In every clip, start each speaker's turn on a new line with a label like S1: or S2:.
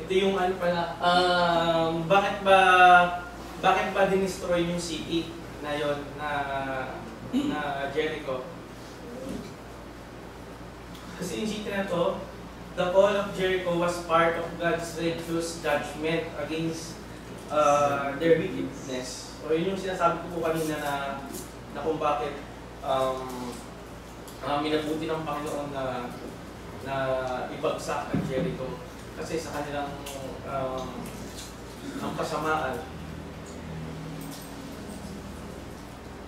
S1: Ito yung ano pala, bakit ba dinestroy yung city na yon na Jericho? Kasi yung city na to, the fall of Jericho was part of God's righteous judgment against their wickedness. So yun yung sinasabi ko po kanina na kung bakit minabuti ng Panginoon na ibagsak ang Jericho. Kasi sa kanilang ang kasamaan.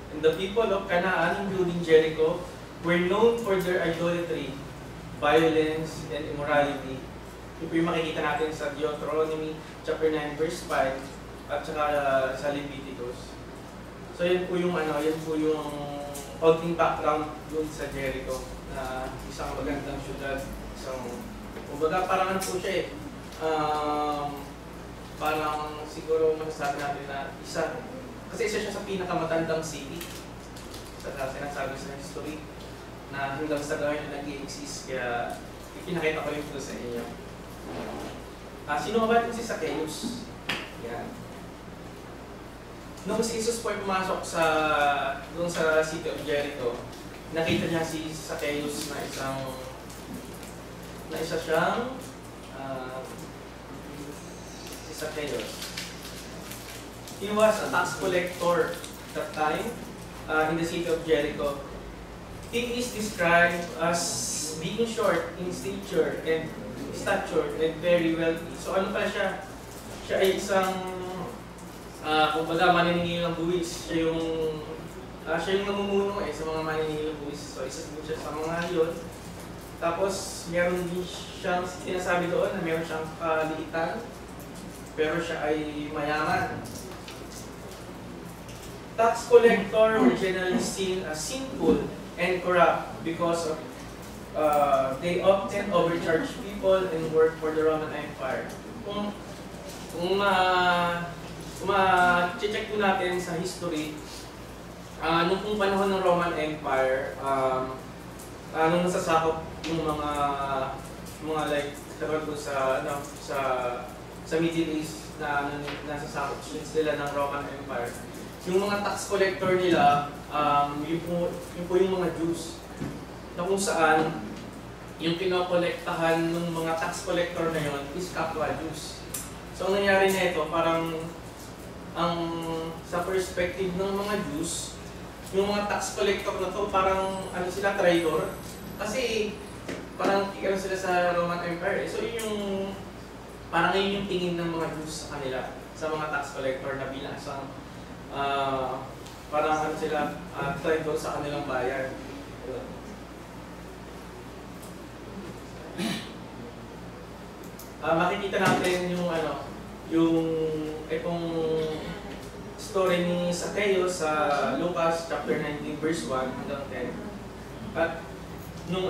S1: And the people of Canaan, including Jericho, were known for their idolatry, violence, and immorality. Ito yung makikita natin sa Deuteronomy chapter 9 verse 5 at saka sa Leviticus. So yan po yung konting background dun sa Jericho na isang magandang syudad, kumbaga parang ano po siya parang siguro masasabi natin na kasi isa siya sa pinakamatandang city sa sinasabi sa history na hanggang sa ngayon na nag-i-exist, kaya ipinakita ko rin ito sa inyo. Sino ba ito si Zacchaeus? Yan. Nung si Jesus po ay pumasok doon sa city of Jericho, nakita niya si Zacchaeus na isa siyang si Zacchaeus. He was a tax collector that time in the city of Jericho. He is described as being short in stature and very wealthy. So ano pala siya? Siya ay isang kumbaga maniningil ng buwis. Siya yung namumuno sa mga maniningil ng buwis. So isa siya sa mga yun. Tapos meron din siyang sinasabi doon na meron siyang kaliitan, pero siya ay mayaman. Tax collector were generally seen as sinful and corrupt because of they often overcharge people and work for the Roman Empire. Kung check po natin sa history, nung pong panahon ng Roman Empire, nung nasasakop yung mga like katulad ko sa Middle East na nasasakop sila ng Roman Empire. Yung mga tax collector nila, yun po yung mga Jews. Na kung saan, yung kinokolektahan ng mga tax collector na yun is kapwa Jews. So ang nangyari na ito, parang sa perspective ng mga Jews, yung mga tax collector na to parang sila traitor. Kasi parang kikano sila sa Roman Empire. So yun parang yun yung tingin ng mga Jews sa kanila, sa mga tax collector na bilang isang parang sila traitor sa kanilang bayan. Makikita natin yung itong story ni Zacchaeus sa Lucas chapter 19 verse 1 hanggang 10. At nung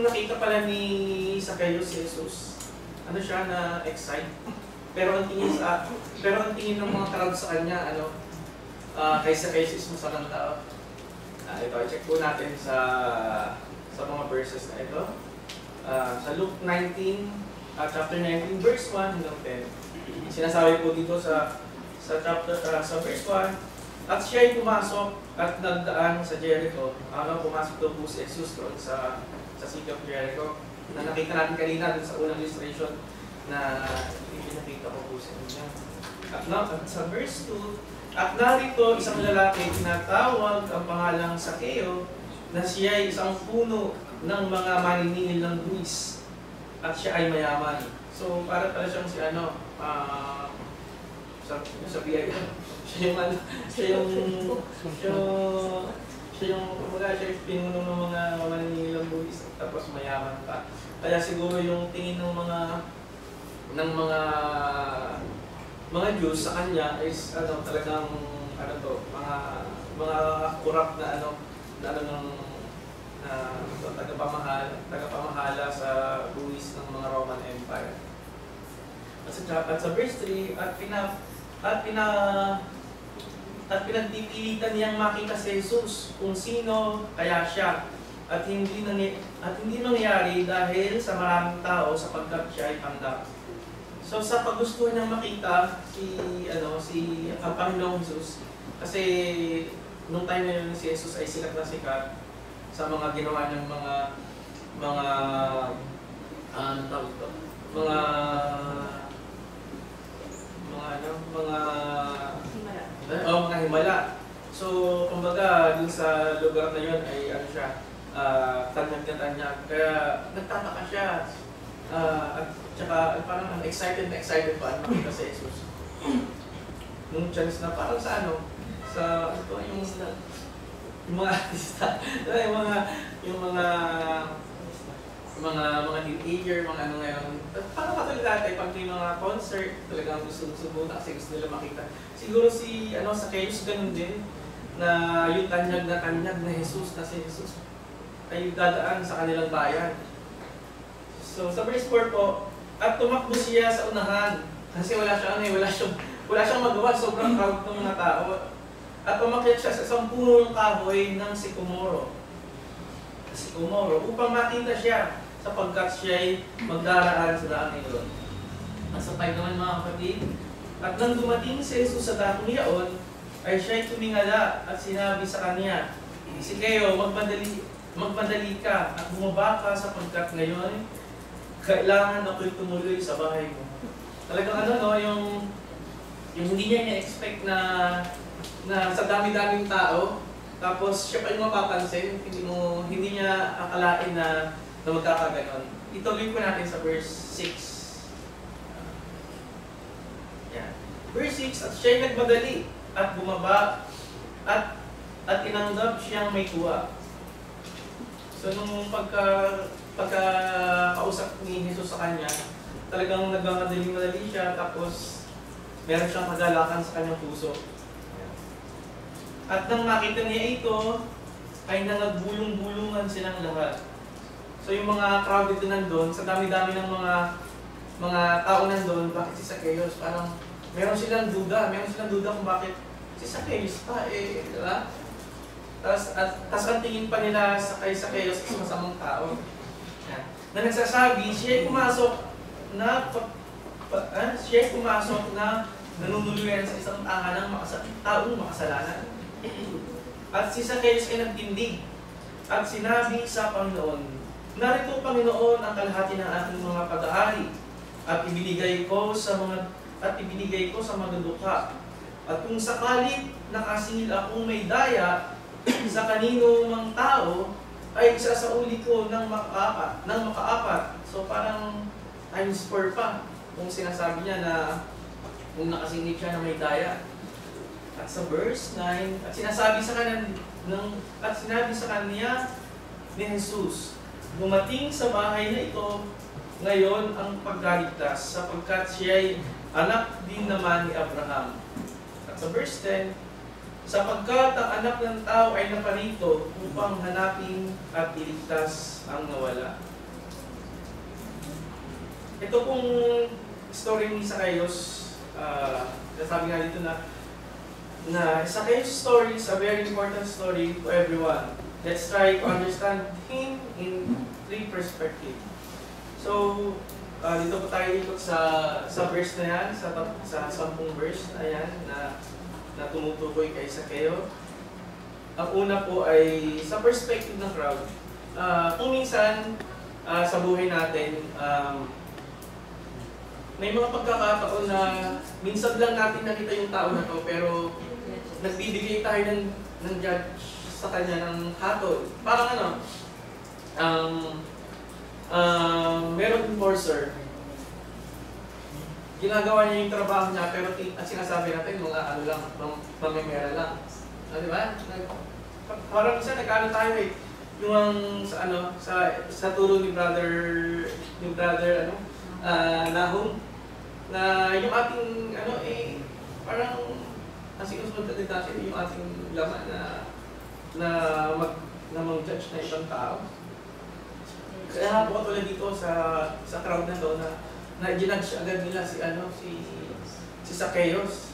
S1: nakita pala ni Zacchaeus si Jesus, siya na excite. Pero ang tingin ng mga crowd sa kanya, kay Zacchaeus is masamang tao. Ito, check po natin sa mga verses na ito. Sa Luke 19, chapter 19, verse 1 hanggang 10. Sinasabi po dito sa verse 1, at siya ay pumasok at nagdaan sa Jericho. Pumasok daw po si Jesus doon sa city of Jericho. Na nakita natin kanina dun sa unang illustration na ipinakita ko po sa inyo. At sa verse 2, at narito isang lalaki tinatawag ang pangalang Zacchaeus na siya ay isang puno ng mga maniningil ng buwis at siya ay mayaman. So para pala siyang sa BI. Siya yung pinuno ng mga maniningil ng buwis tapos mayaman pa. Kaya siguro yung tingin ng mga Jews sa kanya is talagang mga corrupt na tagapamahala sa buwis ng mga Roman Empire. At sa verse 3, at pinagpipilitan niyang makita si Jesus kung sino kaya siya. at hindi mangyari dahil sa maraming tao sapagkat siya ay pandak. So sa paggustuhan niyang makita si ang Panginoong Jesus, kasi nung time na yun si Jesus ay sikat na sikat sa mga ginawa niyang mga ano tawag ito? Mga himala. So, kumbaga, dun sa lugar na yun ay ano siya, tanyag na tanyag. Kaya nagtataka siya. At saka parang excited pa makita si Jesus. Nung chance na parang sa yung mga artista, yung mga teenager, mga ano ngayon. Parang katulad dati, pag may mga concert, talagang gusto kasi gusto nila makita. Siguro sa Zacchaeus ganun din, na yung tanyag na Jesus, na si Jesus ay dadaan sa kanilang bayan. So sa verse 4 po, at tumakbo siya sa unahan, kasi wala siyang magawa, sobrang crowd ng mga tao. At umakyat siya sa isang puno ng kahoy ng sikomoro upang makita siya sapagkat siya ay magdaraan sa daang iyon. At sa 5 naman mga kapatid, at nang dumating si Jesus sa dakong iyon, ay siya'y tumingala at sinabi sa kanya, "Zacchaeus, magmadali ka at bumaba ka sapagkat ngayon kailangan ako'y tumuloy sa bahay mo." Talagang yung hindi niya na-expect na sa dami-daming tao, tapos siya pa yung mapapansin, hindi niya akalain na magkakaganon. Ituloy ko natin sa verse 6. Yan. Verse 6, at siya'y nagmadali at bumaba at tinanggap siyang may kuha. So nung pagka-kausap ni Jesus sa kanya, talagang nagmamadali-madali siya, tapos meron siyang kagalakan sa kanyang puso. At nang makita niya ito, ay nagbulong-bulungan silang lahat. So yung mga crowd dito nandun, sa dami-dami ng mga tao nandun, bakit si Zacchaeus? Parang meron silang duda kung bakit si Zacchaeus pa diba? Tas ang tingin pa nila kay Zacchaeus is masamang tao. Yan. Na nagsasabi, siya ay pumasok na nanunuluyan sa isang tahanang taong makasalanan. At si Zacchaeus ay nagtindig at sinabi sa Panginoon, "Narito, Panginoon, ang kalahati ng aking mga pag-aari at ibinigay ko sa magdudukha. At kung sakali nakasingil akong may daya sa kanino mang tao, ay isasauli ko ng makaapat." So parang times 4 pa kung sinasabi niya na kung nakasingil siya na may daya. At sa verse 9, at sinabi sa kanya ni Jesus, "Dumating sa bahay na ito ngayon ang pagkaligtas, sapagkat siya ay anak din naman ni Abraham." At sa verse 10, "Sapagkat ang anak ng tao ay naparito upang hanapin at iligtas ang nawala." Ito pong story ni Zacchaeus, sabi nga dito na Zacchaeus' story is a very important story to everyone. Let's try to understand him in 3 perspectives. So, dito po tayo ikot sa verse na yan, sa 10 verse na yan na tumutukoy kay Zacchaeus. Ang una po ay sa perspective ng crowd. Kung minsan sa buhay natin, may mga pagkakataon na minsan lang natin nakita yung tao na to, pero nagbibigay tayo ng judge sa kanya ng hatol. Parang meron enforcer, ginagawa niya yung trabaho niya, pero at sinasabi natin mga mamimera lang. Di ba? Parang isa nagkano tayo yung sa turo ni brother Nahum, na yung ating parang ang sinusunod natin dati yung ating laman na mag-judge na ibang tao. Kaya po katulad dito sa crowd na to na ginudge agad nila si Zacchaeus.